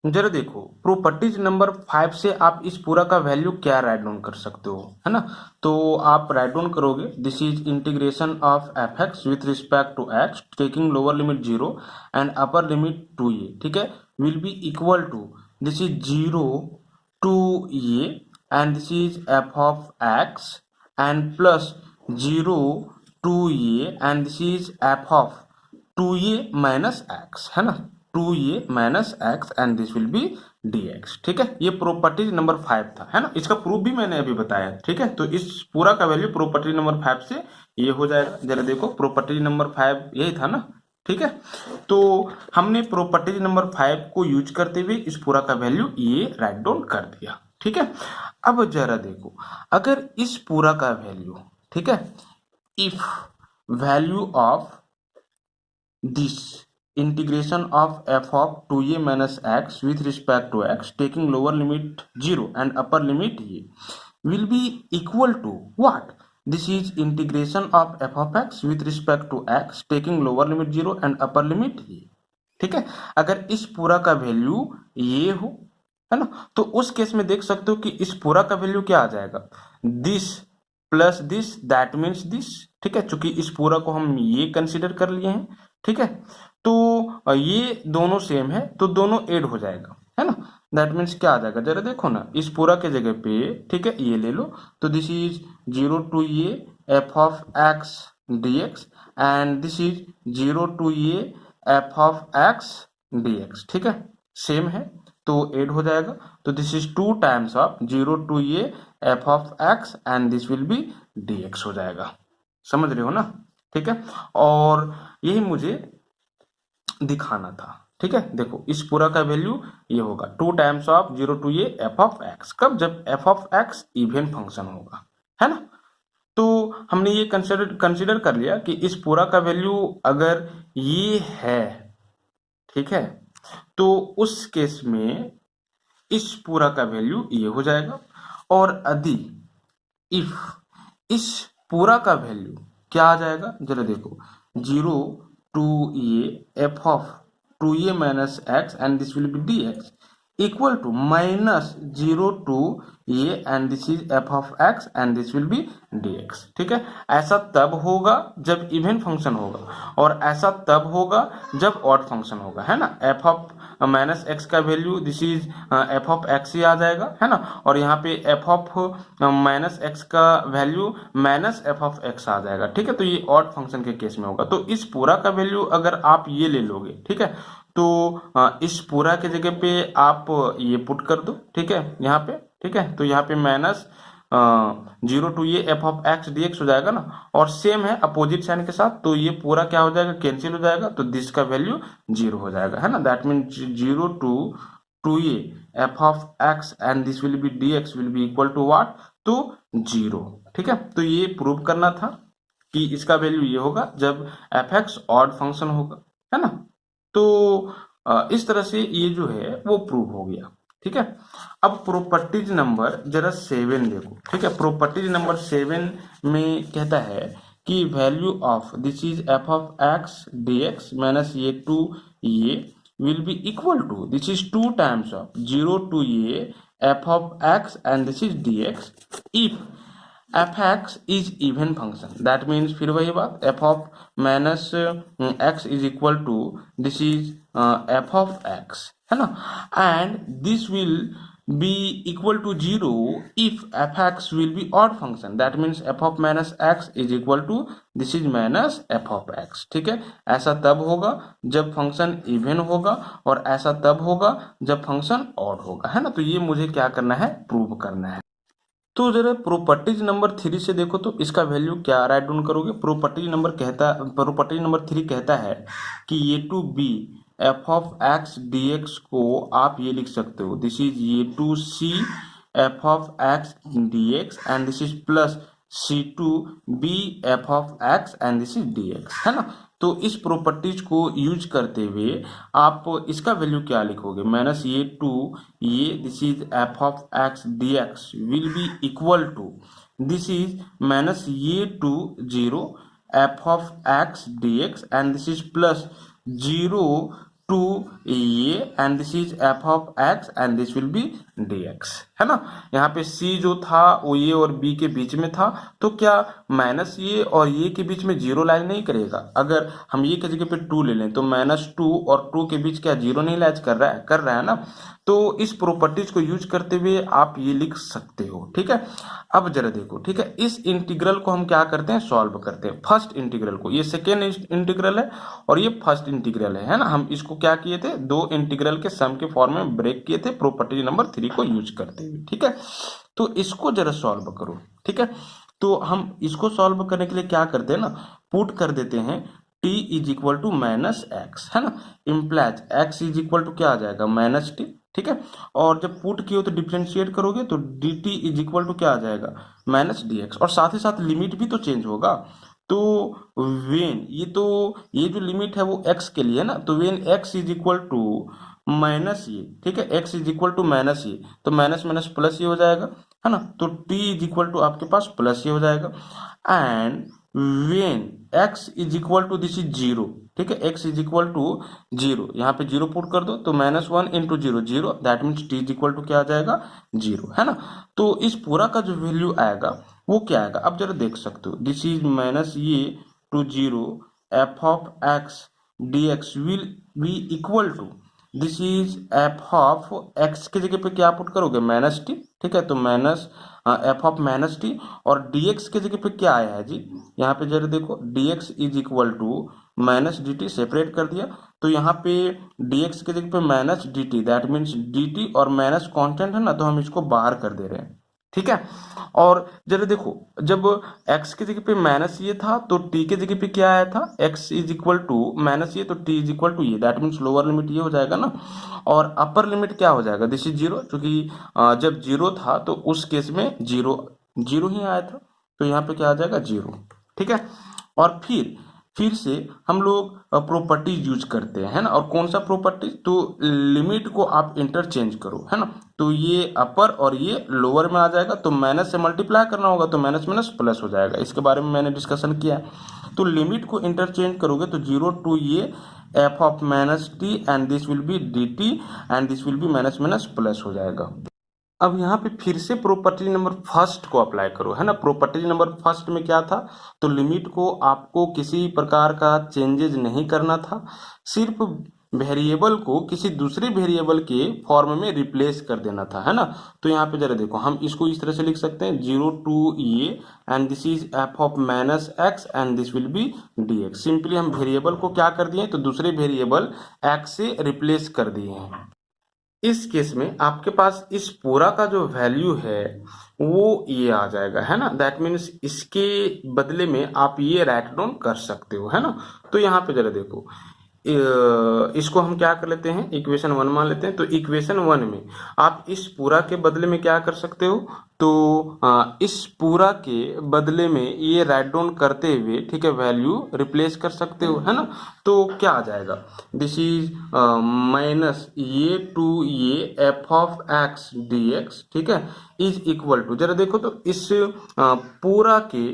जरा देखो, प्रॉपर्टीज नंबर 5 से आप इस पूरा का वैल्यू क्या राइट डाउन कर सकते हो, है ना। तो आप राइट डाउन करोगे, this is integration of f x with respect to x taking lower limit 0 and upper limit 2a, ठीक है, will be equal to this is 0 to a and this is f of x and plus 0 to a and this is f of 2a minus x, है ना, 2a minus x and this will be dx, ठीक है। ये property number 5 था, है ना। इसका proof भी मैंने अभी बताया, ठीक है। तो इस पूरा का वैल्यू प्रॉपर्टी नंबर 5 से ये हो जाएगा। जरा देखो, प्रॉपर्टी नंबर 5 यही था ना, ठीक है। तो हमने प्रॉपर्टी नंबर 5 को यूज करते हुए इस पूरा का वैल्यू ये राइट डाउन कर दिया, ठीक है। अब जरा देखो, अगर इस पूरा का वैल्यू, ठीक है, if value of this integration of f of 2a minus x with respect to x taking lower limit 0 and upper limit a will be equal to what? This is integration of f of x with respect to x taking lower limit 0 and upper limit a, ठीक है। अगर इस पूरा का value ये हो, है ना, तो उस केस में देख सकते हो कि इस पूरा का वैल्यू क्या आ जाएगा, this plus this that means this, ठीक है। चूंकि इस पूरा को हम ये कंसिडर कर लिए हैं, ठीक है, तो ये दोनों सेम है तो दोनों ऐड हो जाएगा, है ना। दैट मीन्स क्या आ जाएगा, जरा देखो ना, इस पूरा के जगह पे, ठीक है, ये ले लो, तो दिस इज 0 टू ये f of x dx and this is 0 to ये एफ ऑफ एक्स dx, ठीक है, सेम है तो ऐड हो जाएगा। तो this is 2 times of 0 to ये f of x and this will be dx हो जाएगा। समझ रहे हो ना, ठीक है। और यही मुझे दिखाना था, ठीक है। देखो, इस पूरा का वैल्यू ये होगा 2 टाइम्स ऑफ 0 टू ये एफ ऑफ एक्स, कब, जब F of x even function होगा, है ना। तो हमने ये कंसिडर कर लिया कि इस पूरा का वैल्यू अगर ये है, ठीक है, तो उस केस में इस पूरा का वैल्यू ये हो जाएगा। और यदि इफ इस पूरा का वैल्यू क्या आ जाएगा, जरा देखो, 0 टू ये f of 2a minus x and this will be dx equal to minus 0 to a and this is f of x and this will be dx, ठीक है। ऐसा तब होगा जब इवन फंक्शन होगा और ऐसा तब होगा जब ऑड फंक्शन होगा, है ना। एफ ऑफ माइनस एक्स का value this is f of x ही आ जाएगा, है ना। और यहाँ पे एफ ऑफ माइनस एक्स का value minus f of x आ जाएगा, ठीक है। तो ये ऑड फंक्शन के केस में होगा। तो इस पूरा का वैल्यू अगर आप ये ले लोगे, ठीक है, तो इस पूरा के जगह पे आप ये पुट कर दो, ठीक है, यहाँ पे, ठीक है। तो यहाँ पे माइनस 0 टू ये एफ ऑफ एक्स dx हो जाएगा ना, और सेम है अपोजिट साइन के साथ, तो ये पूरा क्या हो जाएगा, कैंसिल हो जाएगा, तो दिस का वैल्यू 0 हो जाएगा, है ना। दैट मीन 0 टू ये f of x and this will be dx will be equal to what, तो 0, ठीक है। तो ये प्रूव करना था कि इसका वैल्यू ये होगा जब एफ एक्स ऑड फंक्शन होगा, है ना। तो इस तरह से ये जो है वो प्रूव हो गया, ठीक है। अब प्रॉपर्टीज नंबर जरा 7 देखो, ठीक है। प्रॉपर्टीज नंबर 7 में कहता है कि value of this is f of x dx minus ये to a will be equal to this is 2 times of 0 to ये f of x and this is dx if f x is even function. That means फिर वही बात, f of minus x is equal to this is f of x, है ना, and this will be equal to 0 if f x will be odd function. That means f of minus x is equal to this is minus f of x, ठीक है। ऐसा तब होगा जब function even होगा और ऐसा तब होगा जब फंक्शन ऑड होगा, है ना। तो ये मुझे क्या करना है, प्रूव करना है। तो जरा प्रॉपर्टीज नंबर 3 से देखो, तो इसका वैल्यू क्या राइट डाउन करोगे। प्रॉपर्टी नंबर 3 कहता है कि ये to b f of x dx को आप ये लिख सकते हो, दिस इज ये to c f of x dx and this is plus C2 be f of x and this is dx, है ना। तो इस प्रॉपर्टीज को यूज करते हुए आप इसका वैल्यू क्या लिखोगे, माइनस ये to a this is f of x d x will be equal to this is minus ये to zero f of x d x and this is plus zero to a and this is f of x and this will be d x, है ना। यहाँ पे c जो था वो ये और b के बीच में था, तो क्या माइनस ये और ये के बीच में जीरो लाइज नहीं करेगा। अगर हम ये की जगह पे 2 ले लें तो माइनस 2 और 2 के बीच क्या जीरो नहीं लाइज कर रहा है ना। तो इस प्रॉपर्टीज को यूज करते हुए आप ये लिख सकते हो, ठीक है। अब जरा देखो, ठीक है, इस इंटीग्रल को हम क्या करते हैं, सॉल्व करते हैं। फर्स्ट इंटीग्रल को, ये सेकेंड इंटीग्रल है और ये फर्स्ट इंटीग्रल है ना। हम इसको क्या किए थे, दो इंटीग्रल के सम के फॉर्म में ब्रेक किए थे प्रॉपर्टी नंबर 3 को यूज करते हुए, ठीक है। तो इसको जरा सॉल्व करो, ठीक है। तो हम इसको सॉल्व करने के लिए क्या करते हैं ना, पुट कर देते हैं t is equal to minus x, है ना। Implies x is equal to क्या आ जाएगा, माइनस टी, ठीक है। और जब पुट किए तो डिफरेंशिएट करोगे तो dt इज इक्वल टू क्या आ जाएगा, माइनस dx। और साथ ही साथ लिमिट भी तो चेंज होगा। तो वेन ये जो लिमिट है वो x के लिए है ना, तो when x is equal to minus ये, ठीक है, x is equal to minus ये, तो माइनस माइनस प्लस ये हो जाएगा, है ना। तो t इज इक्वल टू आपके पास प्लस ये हो जाएगा। And when x is equal to this is zero, ठीक है, x is equal to zero, यहाँ पे जीरो पुट कर दो तो minus one into zero zero, that means t is equal to क्या आ जाएगा, जीरो, है ना। तो इस पूरा का जो वैल्यू आएगा वो क्या आएगा, अब जरा देख सकते हो, दिस इज माइनस ये to zero f of x d x will be equal to this is f of x की जगह पे क्या पुट करोगे, माइनस टी, ठीक है। तो minus f of minus T और dx की जगह पे क्या आया है जी, यहाँ पे जरा देखो dx is equal to minus d t, separate कर दिया तो यहाँ पे dx की जगह पे minus d t, that means d t और माइनस कांस्टेंट है ना, तो हम इसको बाहर कर दे रहे हैं, ठीक है। और जरा देखो, जब x की जगह पे माइनस ये था तो t की जगह पे क्या आया था, x is equal to minus ये, तो t इज इक्वल टू ये, दैट मीन्स लोअर लिमिट ये हो जाएगा ना। और अपर लिमिट क्या हो जाएगा, दिस इज जीरो, क्योंकि जब जीरो था तो उस केस में जीरो जीरो ही आया था, तो यहाँ पे क्या आ जाएगा, जीरो, ठीक है। और फिर से हम लोग प्रॉपर्टीज यूज करते हैं, है ना। और कौन सा प्रॉपर्टीज, तो लिमिट को आप इंटरचेंज करो, है ना। तो ये अपर और ये लोअर में आ जाएगा, तो माइनस से मल्टीप्लाई करना होगा तो माइनस माइनस प्लस हो जाएगा, इसके बारे में मैंने डिस्कशन किया है। तो लिमिट को इंटरचेंज करोगे तो जीरो टू ये f of minus t and this will be d T and this will be minus minus plus हो जाएगा। अब यहाँ पे फिर से प्रॉपर्टी नंबर फर्स्ट को अप्लाई करो, है ना। प्रॉपर्टी नंबर फर्स्ट में क्या था, तो लिमिट को आपको किसी प्रकार का चेंजेज नहीं करना था, सिर्फ वेरिएबल को किसी दूसरे वेरिएबल के फॉर्म में रिप्लेस कर देना था, है ना। तो यहाँ पे जरा देखो, हम इसको इस तरह से लिख सकते हैं, zero to a and this is f of minus x and this will be d x. Simply हम वेरिएबल को क्या कर दिए, तो दूसरे वेरिएबल एक्स से रिप्लेस कर दिए हैं। इस केस में आपके पास इस पूरा का जो वैल्यू है वो ये आ जाएगा, है ना। दैट मीन्स इसके बदले में आप ये राइट डाउन कर सकते हो, है ना। तो यहाँ पे जरा देखो, इसको हम क्या कर लेते हैं, इक्वेशन 1 मान लेते हैं। तो इक्वेशन 1 में आप इस पूरा के बदले में क्या कर सकते हो, तो इस पूरा के बदले में ये राइट डाउन करते हुए, ठीक है, वैल्यू रिप्लेस कर सकते हो, है ना। तो क्या आ जाएगा, दिस इज माइनस ये टू ये f of x d x, ठीक है, इज इक्वल टू, जरा देखो तो इस पूरा के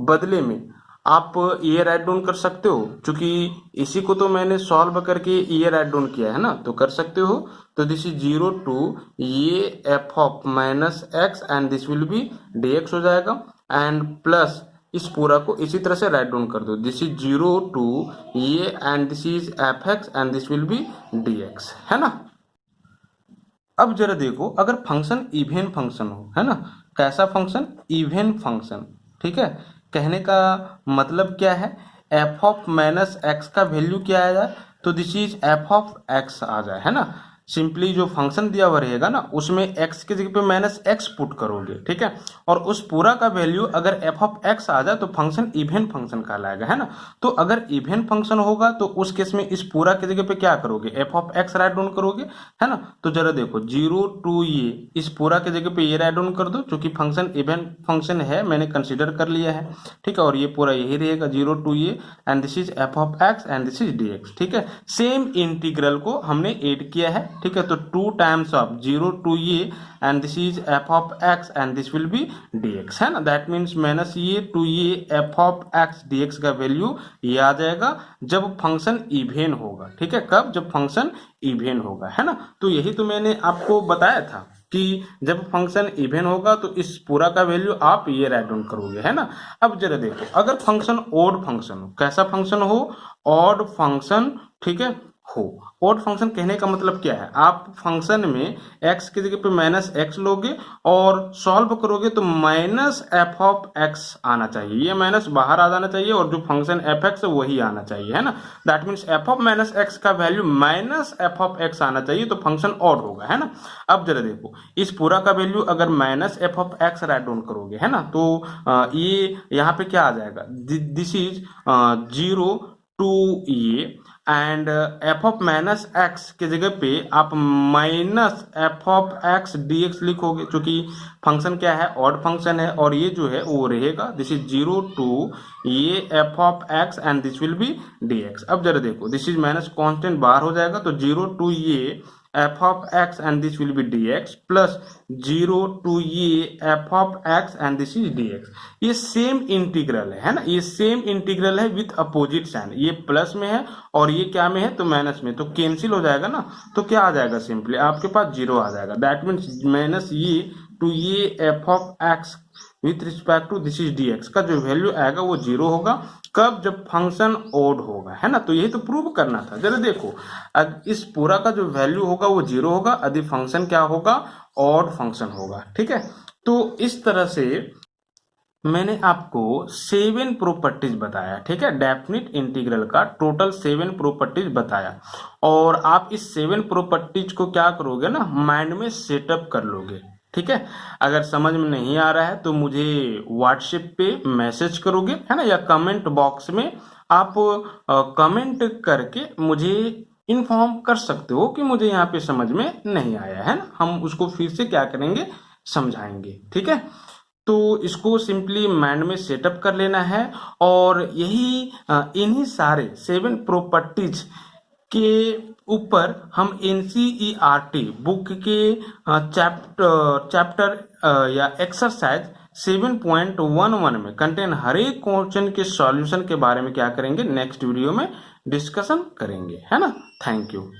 बदले में आप ये राइट डाउन कर सकते हो, क्योंकि इसी को तो मैंने सॉल्व करके ये राइट डाउन किया है ना, तो कर सकते हो। तो दिस इज जीरो टू ये f of minus x and this will be d x हो जाएगा, एंड प्लस इस पूरा को इसी तरह से राइट डाउन कर दो, this is zero to a and this is f x and this will be d x, है ना। अब जरा देखो, अगर फंक्शन इवन फंक्शन हो, है ना, कैसा फंक्शन, इवन फंक्शन, ठीक है। कहने का मतलब क्या है, एफ ऑफ माइनस एक्स का वैल्यू क्या आएगा, तो this is f of x आ जाए, है ना। सिंपली जो फंक्शन दिया हुआ रहेगा ना उसमें x की जगह पे माइनस एक्स पुट करोगे, ठीक है। और उस पूरा का वैल्यू अगर f ऑफ x आ जाए तो फंक्शन इवन फंक्शन कहलाएगा, है ना। तो अगर इवन फंक्शन होगा तो उस केस में इस पूरा की जगह पे क्या करोगे, f of x right down करोगे, है ना। तो जरा देखो 0 टू ये इस पूरा की जगह पे ये राइट डाउन कर दो, क्योंकि फंक्शन इवन फंक्शन है, मैंने कंसीडर कर लिया है, ठीक है। और ये पूरा यही रहेगा 0 to a, and this is f of x and this is dx, ठीक है। सेम इंटीग्रल को हमने ऐड किया है, ठीक है। तो 2 times of 0 to a and this is f of x and this will be dx, है ना। दैट मीन्स माइनस ये टू ये f ऑफ x dx का वैल्यू ये आ जाएगा जब फंक्शन इवन होगा, ठीक है। कब, जब फंक्शन इवन होगा, है ना। तो यही तो मैंने आपको बताया था कि जब फंक्शन इवन होगा तो इस पूरा का वैल्यू आप ये राइट डाउन करोगे, है ना। अब जरा देखो अगर फंक्शन ओड फंक्शन हो, कैसा फंक्शन हो, ऑड फंक्शन, ठीक है, हो। ऑड फंक्शन कहने का मतलब क्या है, आप फंक्शन में x की जगह पे माइनस एक्स लोगे और सॉल्व करोगे तो माइनस एफ ऑफ एक्स आना चाहिए, ये माइनस बाहर आ जाना चाहिए और जो फंक्शन एफ एक्स है वही आना चाहिए, है ना। That means f of minus x का value minus f of x आना चाहिए, तो फंक्शन ऑड होगा, है ना। अब जरा देखो इस पूरा का वैल्यू अगर minus f of x right down करोगे, है ना, तो ये यहाँ पे क्या आ जाएगा, this is 0 to a and F of minus x की जगह पे आप minus f of x d x लिखोगे, क्योंकि फंक्शन क्या है, ऑड फंक्शन है, और ये जो है वो रहेगा दिस इज 0 टू ये f of x and this will be d x. अब जरा देखो दिस इज माइनस कॉन्स्टेंट बाहर हो जाएगा, तो 0 टू ये f of x and this will be d x plus 0 to ये f of x and this is d x. ये सेम इंटीग्रल है ना, ये सेम इंटीग्रल है विथ अपोजिट साइन, ये प्लस में है और ये क्या में है, तो माइनस में, तो कैंसिल हो जाएगा ना। तो क्या आ जाएगा, सिंपली आपके पास 0 आ जाएगा। दैट मीन्स माइनस ये टू ये f of x with respect to this is d x का जो वैल्यू आएगा वो 0 होगा। कब, जब फंक्शन ओड होगा, है ना। तो यही तो प्रूव करना था। जरा देखो इस पूरा का जो वैल्यू होगा वो 0 होगा यदि फंक्शन क्या होगा, ऑड फंक्शन होगा, ठीक है। तो इस तरह से मैंने आपको 7 प्रॉपर्टीज बताया, ठीक है, डेफिनिट इंटीग्रल का टोटल 7 प्रॉपर्टीज बताया। और आप इस 7 प्रॉपर्टीज को क्या करोगे ना, माइंड में सेटअप कर लोगे, ठीक है। अगर समझ में नहीं आ रहा है तो मुझे व्हाट्सएप पे मैसेज करोगे, है ना, या कमेंट बॉक्स में आप कमेंट करके मुझे इन्फॉर्म कर सकते हो कि मुझे यहाँ पे समझ में नहीं आया, है ना। हम उसको फिर से क्या करेंगे, समझाएंगे, ठीक है। तो इसको सिंपली माइंड में सेटअप कर लेना है और यही इन्हीं सारे 7 प्रॉपर्टीज के ऊपर हम NCERT बुक के चैप्टर या एक्सरसाइज 7.11 में कंटेन हर एक क्वेश्चन के सॉल्यूशन के बारे में क्या करेंगे, नेक्स्ट वीडियो में डिस्कशन करेंगे, है ना। Thank you.